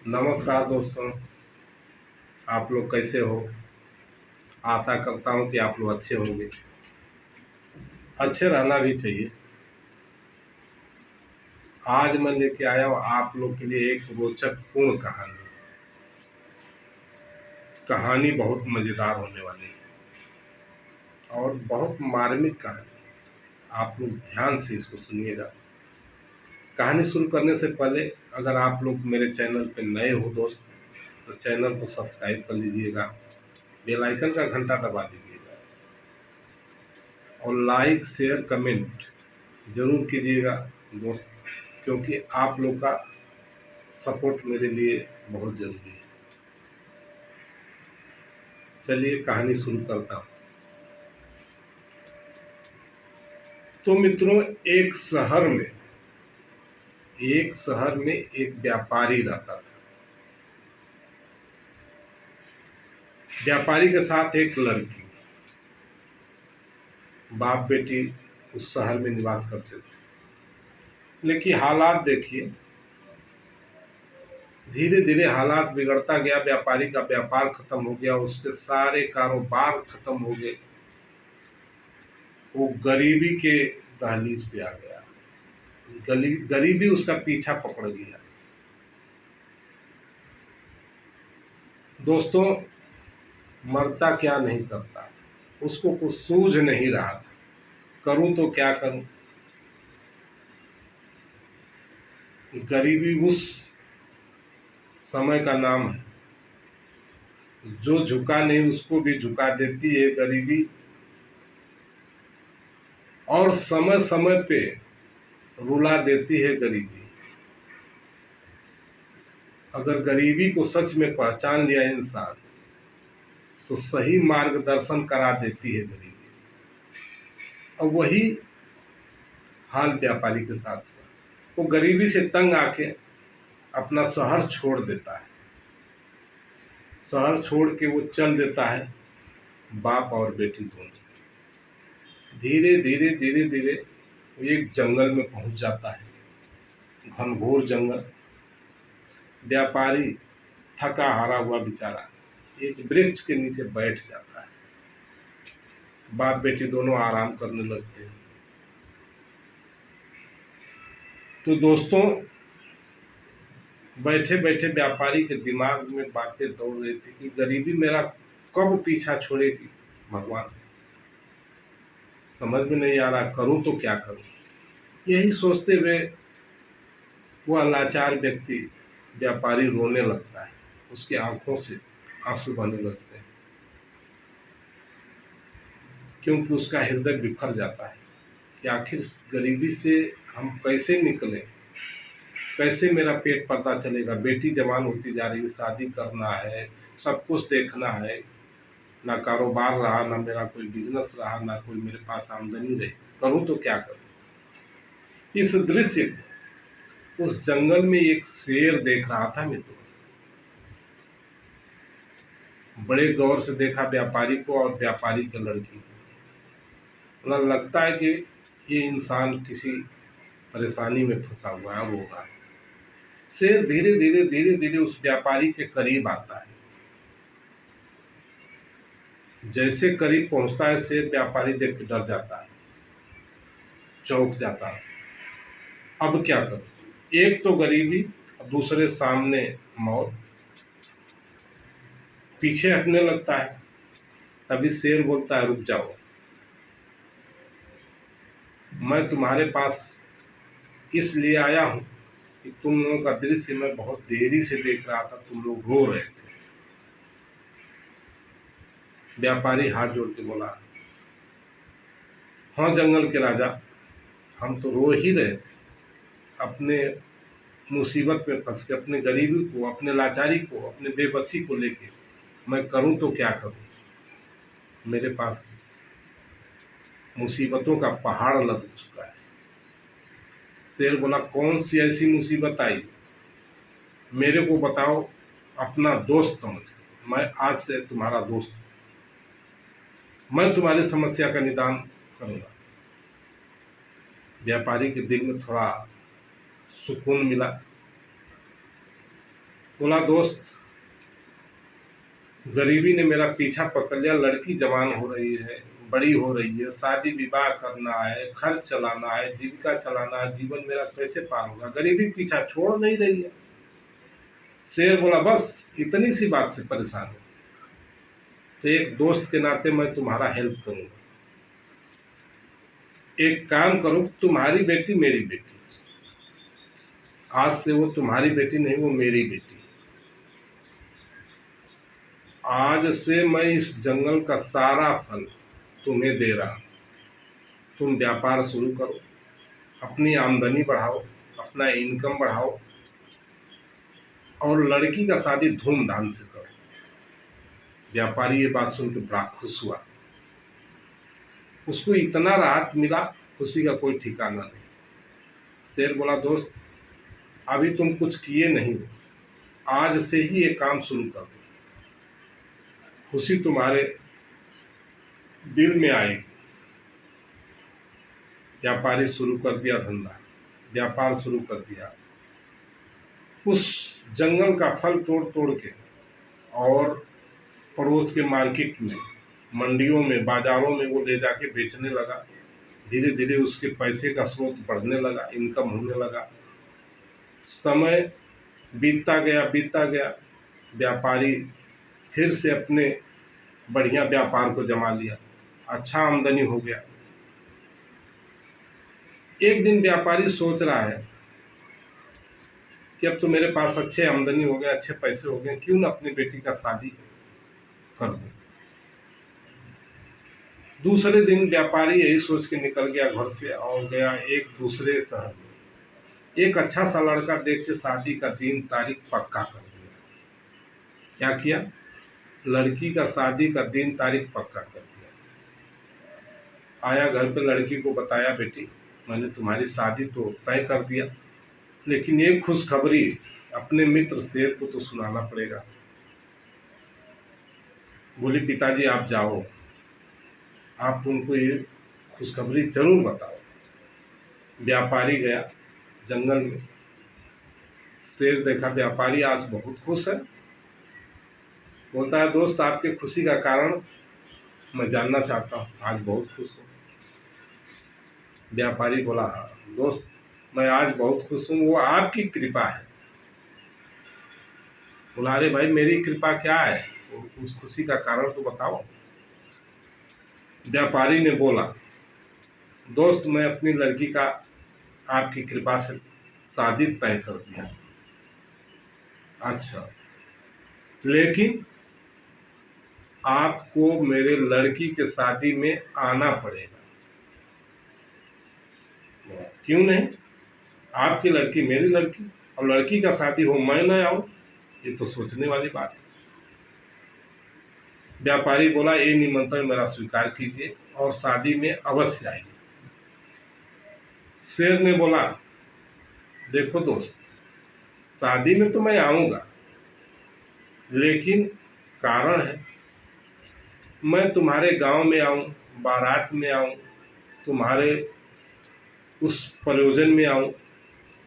नमस्कार दोस्तों। आप लोग कैसे हो? आशा करता हूँ कि आप लोग अच्छे होंगे। अच्छे रहना भी चाहिए। आज मैं लेके आया हूँ आप लोग के लिए एक रोचक पूर्ण कहानी। कहानी बहुत मज़ेदार होने वाली है और बहुत मार्मिक कहानी। आप लोग ध्यान से इसको सुनिएगा। कहानी शुरू करने से पहले अगर आप लोग मेरे चैनल पे नए हो दोस्त, तो चैनल को सब्सक्राइब कर लीजिएगा, बेल आइकन का घंटा दबा दीजिएगा और लाइक शेयर कमेंट ज़रूर कीजिएगा दोस्त, क्योंकि आप लोग का सपोर्ट मेरे लिए बहुत ज़रूरी है। चलिए कहानी शुरू करता हूँ। तो मित्रों, एक शहर में एक व्यापारी रहता था। व्यापारी के साथ एक लड़की, बाप बेटी उस शहर में निवास करते थे। लेकिन हालात देखिए, धीरे धीरे हालात बिगड़ता गया। व्यापारी का व्यापार खत्म हो गया, उसके सारे कारोबार खत्म हो गए। वो गरीबी के दहलीज पे आ गया। गरीबी उसका पीछा पकड़ लिया। दोस्तों, मरता क्या नहीं करता, उसको कुछ सूझ नहीं रहा था। करूं तो क्या करूं। गरीबी उस समय का नाम है, जो झुका नहीं उसको भी झुका देती है गरीबी। और समय समय पे रुला देती है गरीबी। अगर गरीबी को सच में पहचान लिया इंसान, तो सही मार्गदर्शन करा देती है गरीबी। और वही हाल व्यापारी के साथ हुआ। वो गरीबी से तंग आके अपना शहर छोड़ देता है। शहर छोड़ के वो चल देता है, बाप और बेटी दोनों। धीरे धीरे धीरे धीरे वो एक जंगल में पहुंच जाता है, घनघोर जंगल। व्यापारी थका हारा हुआ बेचारा एक वृक्ष के नीचे बैठ जाता है। बाप बेटी दोनों आराम करने लगते हैं। तो दोस्तों, बैठे बैठे व्यापारी के दिमाग में बातें दौड़ रही थी कि गरीबी मेरा कब पीछा छोड़ेगी भगवान। समझ में नहीं आ रहा, करूं तो क्या करूं। यही सोचते हुए वह लाचार व्यक्ति, व्यापारी, रोने लगता है। उसकी आंखों से आंसू बहने लगते हैं, क्योंकि उसका हृदय बिखर जाता है कि आखिर इस गरीबी से हम कैसे निकलें, कैसे मेरा पेट पलता चलेगा। बेटी जवान होती जा रही है, शादी करना है, सब कुछ देखना है। ना कारोबार रहा, ना मेरा कोई बिजनेस रहा, ना कोई मेरे पास आमदनी रही। करूं तो क्या करूं। इस दृश्य को उस जंगल में एक शेर देख रहा था मित्रों। बड़े गौर से देखा व्यापारी को और व्यापारी के लड़की को। उन्हें लगता है कि ये इंसान किसी परेशानी में फंसा हुआ है, रो रहा है। शेर धीरे धीरे धीरे धीरे उस व्यापारी के करीब आता है। जैसे करीब पहुंचता है, शेर व्यापारी देख के डर जाता है, चौंक जाता है। अब क्या करूं। एक तो गरीबी, दूसरे सामने मौत। पीछे हटने लगता है। तभी शेर बोलता है, रुक जाओ, मैं तुम्हारे पास इसलिए आया हूं कि तुम लोगों का दृश्य मैं बहुत देरी से देख रहा था, तुम लोग रो रहे थे। व्यापारी हाथ जोड़ के बोला, हाँ जंगल के राजा, हम तो रो ही रहे थे। अपने मुसीबत में फंस के, अपने गरीबी को, अपने लाचारी को, अपने बेबसी को लेके मैं करूं तो क्या करूं। मेरे पास मुसीबतों का पहाड़ लद चुका है। शेर बोला, कौन सी ऐसी मुसीबत आई, मेरे को बताओ, अपना दोस्त समझ के। मैं आज से तुम्हारा दोस्त हूं, मैं तुम्हारी समस्या का निदान करूंगा। व्यापारी के दिल में थोड़ा सुकून मिला। बोला दोस्त, गरीबी ने मेरा पीछा पकड़ लिया, लड़की जवान हो रही है, बड़ी हो रही है, शादी विवाह करना है, खर्च चलाना है, जीविका चलाना है, जीवन मेरा कैसे पार होगा, गरीबी पीछा छोड़ नहीं रही है। शेर बोला बस इतनी सी बात से परेशान हो, तो एक दोस्त के नाते मैं तुम्हारा हेल्प करूंगा। एक काम करो, तुम्हारी बेटी मेरी बेटी, आज से वो तुम्हारी बेटी नहीं, वो मेरी बेटी। आज से मैं इस जंगल का सारा फल तुम्हें दे रहा हूं, तुम व्यापार शुरू करो, अपनी आमदनी बढ़ाओ, अपना इनकम बढ़ाओ, और लड़की का शादी धूमधाम से करो। व्यापारी ये बात सुन के बड़ा खुश हुआ, उसको इतना राहत मिला, खुशी का कोई ठिकाना नहीं। शेर बोला दोस्त, अभी तुम कुछ किए नहीं हो, आज से ही ये काम शुरू कर दो, खुशी तुम्हारे दिल में आएगी। व्यापारी शुरू कर दिया धंधा, व्यापार शुरू कर दिया, उस जंगल का फल तोड़ तोड़ के और पड़ोस के मार्केट में, मंडियों में, बाजारों में वो ले जाके बेचने लगा। धीरे धीरे उसके पैसे का स्रोत बढ़ने लगा, इनकम होने लगा। समय बीतता गया, व्यापारी फिर से अपने बढ़िया व्यापार को जमा लिया, अच्छा आमदनी हो गया। एक दिन व्यापारी सोच रहा है कि अब तो मेरे पास अच्छे आमदनी हो गया, अच्छे पैसे हो गए, क्यों ना अपनी बेटी का शादी कर दूं। दूसरे दिन व्यापारी यही सोच के निकल गया घर से और गया एक दूसरे शहर में। एक अच्छा सा लड़का देख के शादी का दिन तारीख पक्का कर दिया। क्या किया? लड़की का शादी का दिन तारीख पक्का कर दिया। आया घर पे, लड़की को बताया, बेटी मैंने तुम्हारी शादी तो तय कर दिया, लेकिन एक खुशखबरी अपने मित्र शेर को तो सुनाना पड़ेगा। बोली पिताजी आप जाओ, आप उनको ये खुशखबरी जरूर बताओ। व्यापारी गया जंगल में, शेर देखा व्यापारी आज बहुत खुश है। बोलता है दोस्त, आपके खुशी का कारण मैं जानना चाहता हूँ, आज बहुत खुश हूँ। व्यापारी बोला हाँ दोस्त, मैं आज बहुत खुश हूँ, वो आपकी कृपा है। बोला अरे भाई मेरी कृपा क्या है, उस खुशी का कारण तो बताओ। व्यापारी ने बोला दोस्त, मैं अपनी लड़की का आपकी कृपा से शादी तय कर दिया। अच्छा, लेकिन आपको मेरे लड़की के शादी में आना पड़ेगा। क्यों नहीं? आपकी लड़की मेरी लड़की, और लड़की का शादी हो मैं न आऊं, ये तो सोचने वाली बात है। व्यापारी बोला ये निमंत्रण मेरा स्वीकार कीजिए और शादी में अवश्य आइए। शेर ने बोला देखो दोस्त, शादी में तो मैं आऊंगा, लेकिन कारण है, मैं तुम्हारे गांव में आऊं, बारात में आऊं, तुम्हारे उस प्रयोजन में आऊं,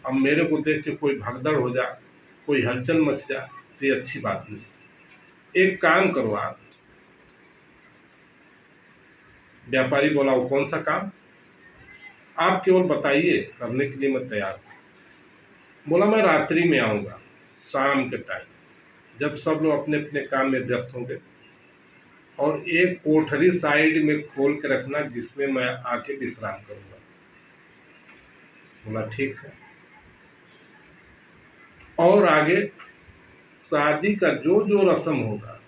अब मेरे को देख के कोई भगदड़ हो जा, कोई हलचल मच जा, तो ये अच्छी बात नहीं। एक काम करो आप। व्यापारी बोला वो कौन सा काम? आप केवल बताइए, करने के लिए मैं तैयार हूं। बोला मैं रात्रि में आऊंगा, शाम के टाइम, जब सब लोग अपने अपने काम में व्यस्त होंगे, और एक कोठरी साइड में खोल के रखना जिसमें मैं आके विश्राम करूंगा। बोला ठीक है। और आगे शादी का जो जो रस्म होगा,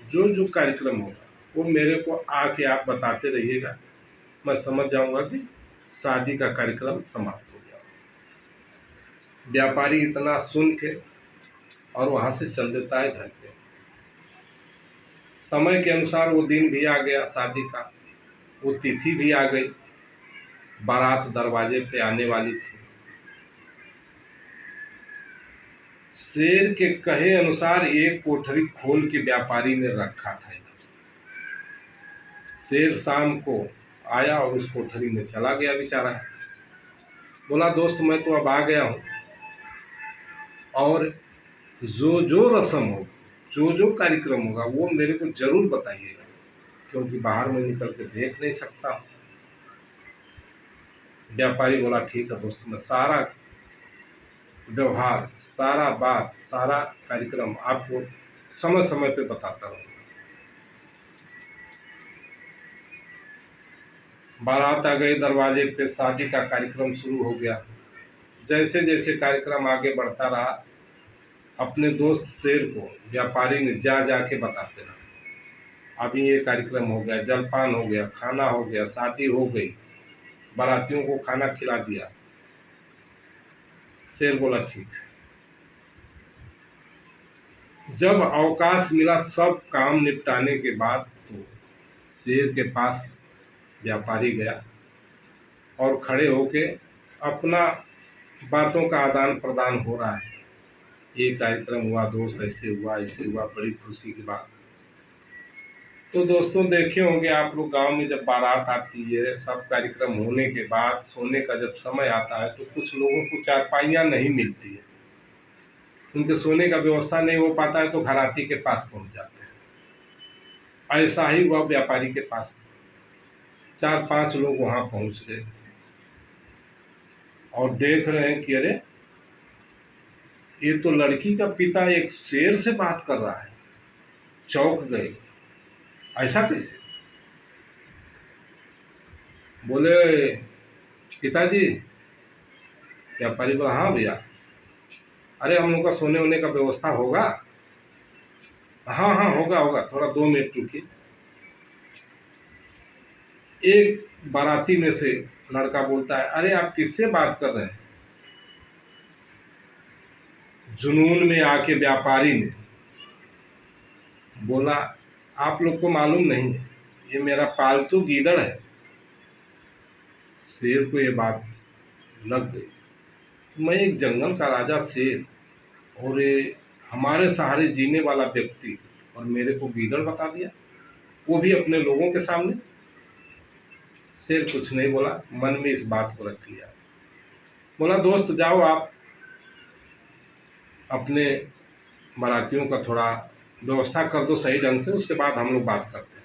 जो जो कार्यक्रम होगा, वो मेरे को आके आप बताते रहिएगा, मैं समझ जाऊंगा कि शादी का कार्यक्रम समाप्त हो गया। व्यापारी इतना सुन के और वहां से चल देता है घर पे। समय के अनुसार वो दिन भी आ गया शादी का, वो तिथि भी आ गई, बारात दरवाजे पे आने वाली थी। शेर के कहे अनुसार एक कोठरी खोल के व्यापारी ने रखा था इधर। शेर शाम को आया और उस कोठरी में चला गया बेचारा। बोला दोस्त मैं तो अब आ गया हूँ, और जो जो रस्म हो, जो जो कार्यक्रम होगा वो मेरे को जरूर बताइएगा, क्योंकि बाहर मैं निकल के देख नहीं सकता। व्यापारी बोला ठीक है दोस्त, मैं सारा व्यवहार, सारा बात, सारा कार्यक्रम आपको समय समय पे बताता रहूँगा। बारात आ गई दरवाजे पे, शादी का कार्यक्रम शुरू हो गया। जैसे जैसे कार्यक्रम आगे बढ़ता रहा, अपने दोस्त शेर को व्यापारी ने जा जा के बताते रहा, अभी ये कार्यक्रम हो गया, जलपान हो गया, खाना हो गया, शादी हो गई, बारातियों को खाना खिला दिया। शेर बोला ठीक है। जब अवकाश मिला सब काम निपटाने के बाद, तो शेर के पास व्यापारी गया और खड़े होके अपना बातों का आदान प्रदान हो रहा है। ये कार्यक्रम हुआ दोस्त, ऐसे हुआ, ऐसे हुआ, बड़ी खुशी की बात। तो दोस्तों देखे होंगे आप लोग, गांव में जब बारात आती है, सब कार्यक्रम होने के बाद सोने का जब समय आता है, तो कुछ लोगों को चारपाइयाँ नहीं मिलती है, उनके सोने का व्यवस्था नहीं हो पाता है, तो घराती के पास पहुंच जाते हैं। ऐसा ही हुआ व्यापारी के पास। 4-5 लोग वहां पहुंच गए और देख रहे हैं कि अरे ये तो लड़की का पिता एक शेर से बात कर रहा है। चौंक गए, ऐसा कैसे? बोले पिताजी। व्यापारी बोला हाँ भैया। अरे हम लोग का सोने वोने का व्यवस्था होगा? हाँ हाँ होगा होगा, थोड़ा 2 मिनट रुकिए। एक बाराती में से लड़का बोलता है, अरे आप किससे बात कर रहे हैं? जुनून में आके व्यापारी ने बोला, आप लोग को मालूम नहीं है, ये मेरा पालतू गीदड़ है। शेर को ये बात लग गई, मैं एक जंगल का राजा शेर, और ये हमारे सहारे जीने वाला व्यक्ति, और मेरे को गीदड़ बता दिया, वो भी अपने लोगों के सामने। शेर कुछ नहीं बोला, मन में इस बात को रख लिया। बोला दोस्त जाओ आप अपने बारातियों का थोड़ा व्यवस्था कर दो सही ढंग से, उसके बाद हम लोग बात करते हैं।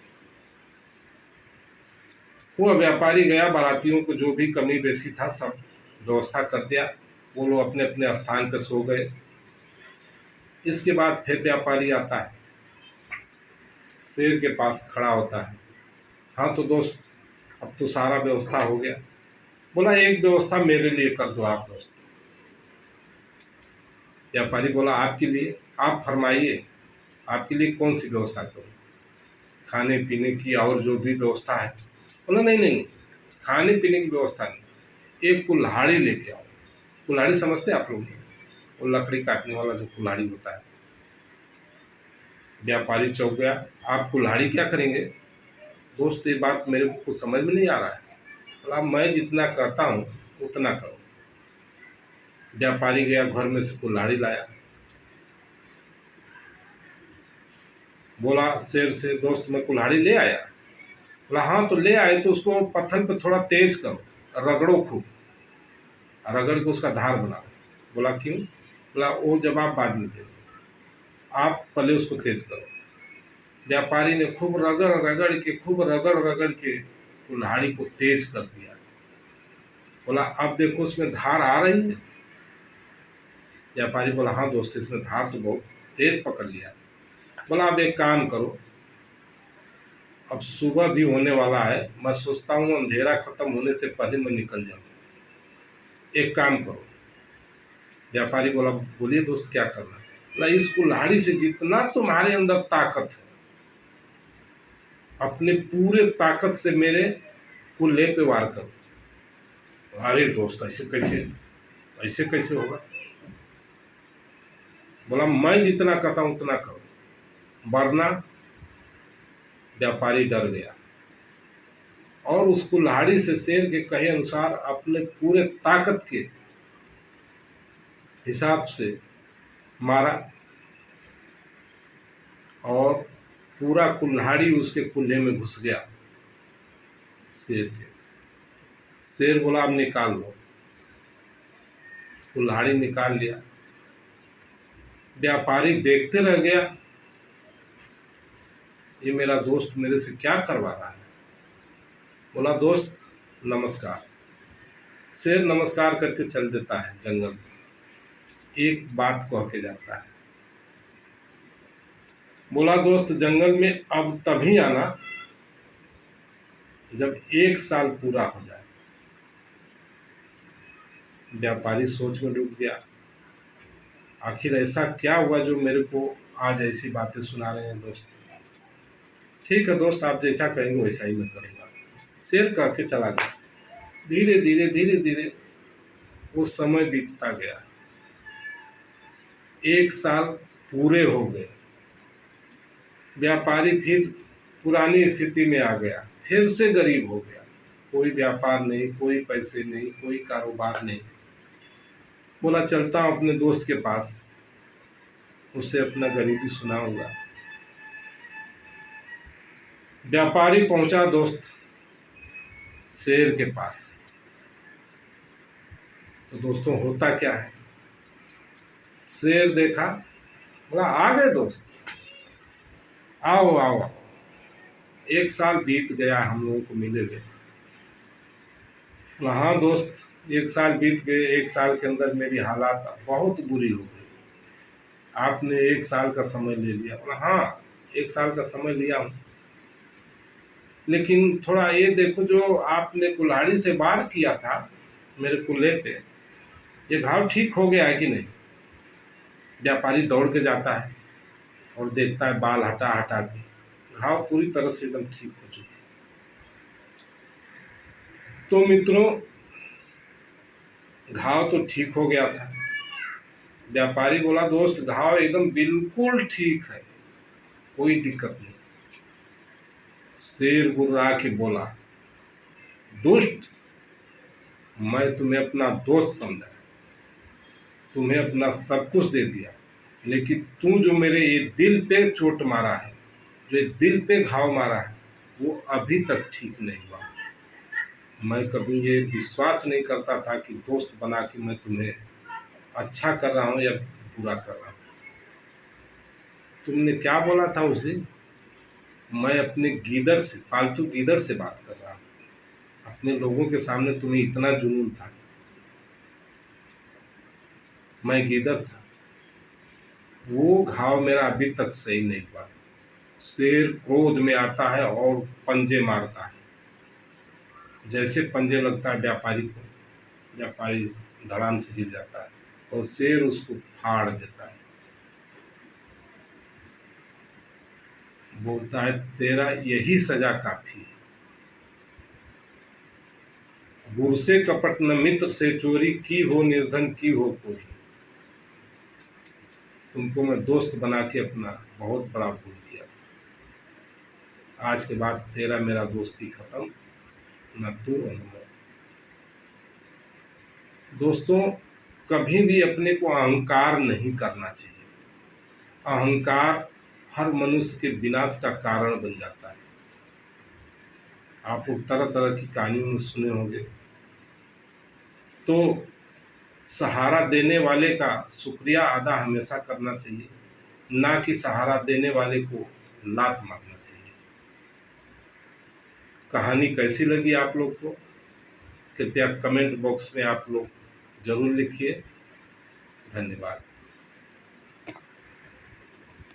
वो व्यापारी गया, बारातियों को जो भी कमी बेसी था सब व्यवस्था कर दिया, वो लोग अपने अपने स्थान पर सो गए। इसके बाद फिर व्यापारी आता है, शेर के पास खड़ा होता है। हाँ तो दोस्त, अब तो सारा व्यवस्था हो गया। बोला एक व्यवस्था मेरे लिए कर दो आप दोस्त। व्यापारी बोला आपके लिए? आप फरमाइए, आपके लिए कौन सी व्यवस्था करूँ? खाने पीने की और जो भी व्यवस्था है। बोला नहीं नहीं नहीं, खाने पीने की व्यवस्था नहीं, एक कुल्हाड़ी लेके आओ। कुल्हाड़ी समझते हैं आप लोग? वो लकड़ी काटने वाला जो कुल्हाड़ी होता है। व्यापारी चौंक गया, आप कुल्हाड़ी क्या करेंगे? दोस्त ये बात मेरे को कुछ समझ में नहीं आ रहा है। बोला मैं जितना कहता हूँ उतना करो। व्यापारी गया, घर में से कुल्हाड़ी लाया। बोला शेर से, दोस्त मैं कुल्हाड़ी ले आया। बोला हाँ तो ले आए, तो उसको पत्थर पे थोड़ा तेज करो, रगड़ो खूब, रगड़ के उसका धार बनाओ। बोला क्यों? बोला वो जवाब बाद में दे, आप पहले उसको तेज करो। व्यापारी ने खूब रगड़ रगड़ के, खूब रगड़ रगड़ के कुल्हाड़ी को तेज कर दिया। बोला अब देखो उसमें धार आ रही है? व्यापारी बोला हाँ दोस्त, इसमें धार तो बहुत तेज पकड़ लिया। बोला अब एक काम करो, अब सुबह भी होने वाला है, मैं सोचता हूँ अंधेरा खत्म होने से पहले मैं निकल जाऊँ। एक काम करो। व्यापारी बोला बोलिए दोस्त क्या करना है? बोला इस कुल्हाड़ी से जितना तुम्हारे अंदर ताकत है, अपने पूरे ताकत से मेरे कुल्हे पे वार करो। अरे दोस्त ऐसे कैसे, ऐसे कैसे होगा? बोला मैं जितना कहता हूँ उतना करो, वरना। व्यापारी डर गया और उस कुल्हाड़ी से शेर के कहे अनुसार अपने पूरे ताकत के हिसाब से मारा, और पूरा कुल्हाड़ी उसके कुल्हे में घुस गया शेर के। शेर बोला अब निकाल लो। कुल्हाड़ी निकाल लिया। व्यापारी देखते रह गया, ये मेरा दोस्त मेरे से क्या करवा रहा है। बोला दोस्त नमस्कार। शेर नमस्कार करके चल देता है जंगल में, एक बात कह के जाता है। बोला दोस्त जंगल में अब तभी आना जब 1 साल पूरा हो जाए। व्यापारी सोच में डूब गया, आखिर ऐसा क्या हुआ जो मेरे को आज ऐसी बातें सुना रहे हैं दोस्त। ठीक है दोस्त, आप जैसा कहेंगे वैसा ही मैं करूँगा। शेर कह के चला गया। धीरे धीरे धीरे धीरे वो समय बीतता गया, 1 साल पूरे हो गए। व्यापारी फिर पुरानी स्थिति में आ गया, फिर से गरीब हो गया। कोई व्यापार नहीं, कोई पैसे नहीं, कोई कारोबार नहीं। बोला चलता हूँ अपने दोस्त के पास, उससे अपना गरीबी सुनाऊंगा। व्यापारी पहुंचा दोस्त शेर के पास। तो दोस्तों होता क्या है, शेर देखा, बोला आ गए दोस्त, आओ आओ आओ। 1 साल बीत गया हम लोगों को मिले हुए। बोला हाँ दोस्त, 1 साल बीत गए, 1 साल के अंदर मेरी हालात बहुत बुरी हो गई। आपने 1 साल का समय ले लिया। बोला हाँ 1 साल का समय लिया हूँ, लेकिन थोड़ा ये देखो जो आपने कुल्हाड़ी से वार किया था मेरे कुल्हे पे, ये घाव ठीक हो गया है कि नहीं। व्यापारी दौड़ के जाता है और देखता है बाल हटा हटा के घाव पूरी तरह से एकदम ठीक हो चुका। तो मित्रों घाव तो ठीक हो गया था। व्यापारी बोला दोस्त घाव एकदम बिल्कुल ठीक है, कोई दिक्कत नहीं। शेर गुर्रा के बोला दुष्ट, मैं तुम्हें अपना दोस्त समझा, तुम्हें अपना सब कुछ दे दिया, लेकिन तू जो मेरे ये दिल पे चोट मारा है, जो ये दिल पे घाव मारा है, वो अभी तक ठीक नहीं हुआ। मैं कभी ये विश्वास नहीं करता था कि दोस्त बना के मैं तुम्हें अच्छा कर रहा हूँ या बुरा कर रहा हूँ। तुमने क्या बोला था उस दिन, मैं अपने गीदड़ से, पालतू गीदड़ से बात कर रहा हूँ, अपने लोगों के सामने तुम्हें इतना जुनून था। मैं गीदड़ था, वो घाव मेरा अभी तक सही नहीं हुआ। शेर क्रोध में आता है और पंजे मारता है, जैसे पंजे लगता है व्यापारी को, व्यापारी धड़ाम से गिर जाता है और शेर उसको फाड़ देता है। बोलता है तेरा यही सजा काफी है, गुर से कपट न मित्र से चोरी, की हो निर्धन की हो कोरी। तुमको मैं दोस्त बना के अपना बहुत बड़ा भूल किया, आज के बाद तेरा मेरा दोस्ती खत्म, न तू और न मैं। दोस्तों कभी भी अपने को अहंकार नहीं करना चाहिए। अहंकार हर मनुष्य के विनाश का कारण बन जाता है। आप लोग तरह तरह की कहानियों में सुने होंगे। तो सहारा देने वाले का शुक्रिया अदा हमेशा करना चाहिए, ना कि सहारा देने वाले को लात मारना चाहिए। कहानी कैसी लगी आप लोग को, कृपया कमेंट बॉक्स में आप लोग जरूर लिखिए। धन्यवाद।